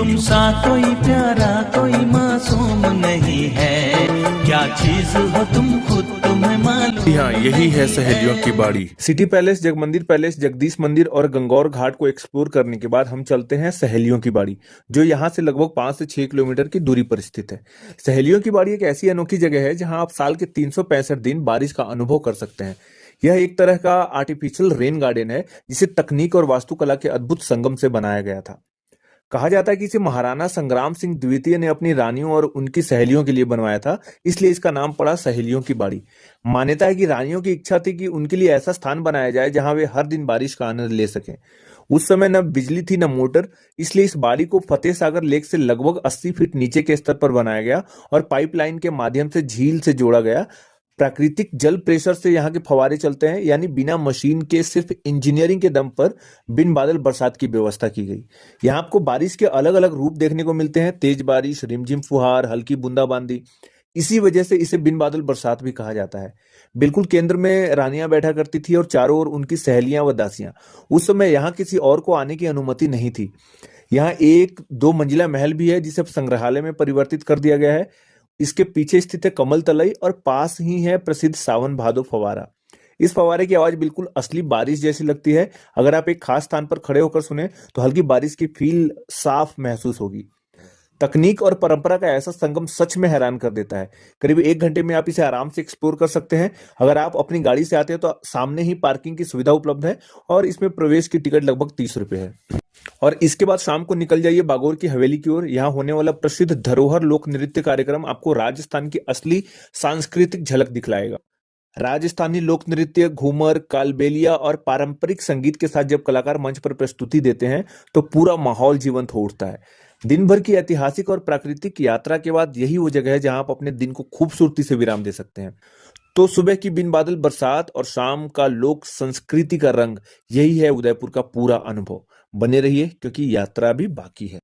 तुम सा कोई प्यारा कोई मासूम नहीं है, क्या चीज हो तुम खुद तुम्हें मालूम। हाँ, यही है सहेलियों की बाड़ी। City palace, Jag Mandir palace, Jagdish मंदिर और गंगौर घाट को एक्सप्लोर करने के बाद हम चलते हैं सहेलियों की बाड़ी, जो यहाँ से लगभग 5 से 6 किलोमीटर की दूरी पर स्थित है। सहेलियों की बाड़ी एक ऐसी अनोखी जगह है जहाँ आप साल के 365 दिन बारिश का अनुभव कर सकते हैं। यह एक तरह का आर्टिफिशियल रेन गार्डन है, जिसे तकनीक और वास्तुकला के अद्भुत संगम से बनाया गया था। कहा जाता है कि इसे महाराणा संग्राम सिंह द्वितीय ने अपनी रानियों और उनकी सहेलियों के लिए बनवाया था, इसलिए इसका नाम पड़ा सहेलियों की बाड़ी। मान्यता है कि रानियों की इच्छा थी कि उनके लिए ऐसा स्थान बनाया जाए जहां वे हर दिन बारिश का आनंद ले सकें। उस समय न बिजली थी न मोटर, इसलिए इस बाड़ी को फतेह सागर लेक से लगभग 80 फीट नीचे के स्तर पर बनाया गया और पाइपलाइन के माध्यम से झील से जोड़ा गया। प्राकृतिक जल प्रेशर से यहाँ के फवारे चलते हैं, यानी बिना मशीन के सिर्फ इंजीनियरिंग के दम पर बिन बादल बरसात की व्यवस्था की गई। यहाँ आपको बारिश के अलग अलग रूप देखने को मिलते हैं, तेज बारिश, रिमझिम फुहार, हल्की बूंदाबांदी। इसी वजह से इसे बिन बादल बरसात भी कहा जाता है। बिल्कुल केंद्र में रानियां बैठा करती थी और चारों ओर उनकी सहेलियां व दासियां। उस समय यहाँ किसी और को आने की अनुमति नहीं थी। यहाँ एक 2 मंजिला महल भी है, जिसे अब संग्रहालय में परिवर्तित कर दिया गया है। इसके पीछे स्थित है कमल तलई और पास ही है प्रसिद्ध सावन भादो फवारा। इस फवारे की आवाज बिल्कुल असली बारिश जैसी लगती है। अगर आप एक खास स्थान पर खड़े होकर सुने तो हल्की बारिश की फील साफ महसूस होगी। तकनीक और परंपरा का ऐसा संगम सच में हैरान कर देता है। करीब 1 घंटे में आप इसे आराम से एक्सप्लोर कर सकते हैं। अगर आप अपनी गाड़ी से आते हैं तो सामने ही पार्किंग की सुविधा उपलब्ध है और इसमें प्रवेश की टिकट लगभग 30 रुपए है। और इसके बाद शाम को निकल जाइए बागोर की हवेली की ओर। यहाँ होने वाला प्रसिद्ध धरोहर लोक नृत्य कार्यक्रम आपको राजस्थान की असली सांस्कृतिक झलक दिखलाएगा। राजस्थानी लोक नृत्य, घूमर, कालबेलिया और पारंपरिक संगीत के साथ जब कलाकार मंच पर प्रस्तुति देते हैं तो पूरा माहौल जीवंत हो उठता है। दिन भर की ऐतिहासिक और प्राकृतिक यात्रा के बाद यही वो जगह है जहां आप अपने दिन को खूबसूरती से विराम दे सकते हैं। तो सुबह की बिन बादल बरसात और शाम का लोक संस्कृति का रंग, यही है उदयपुर का पूरा अनुभव। बने रहिए क्योंकि यात्रा भी बाकी है।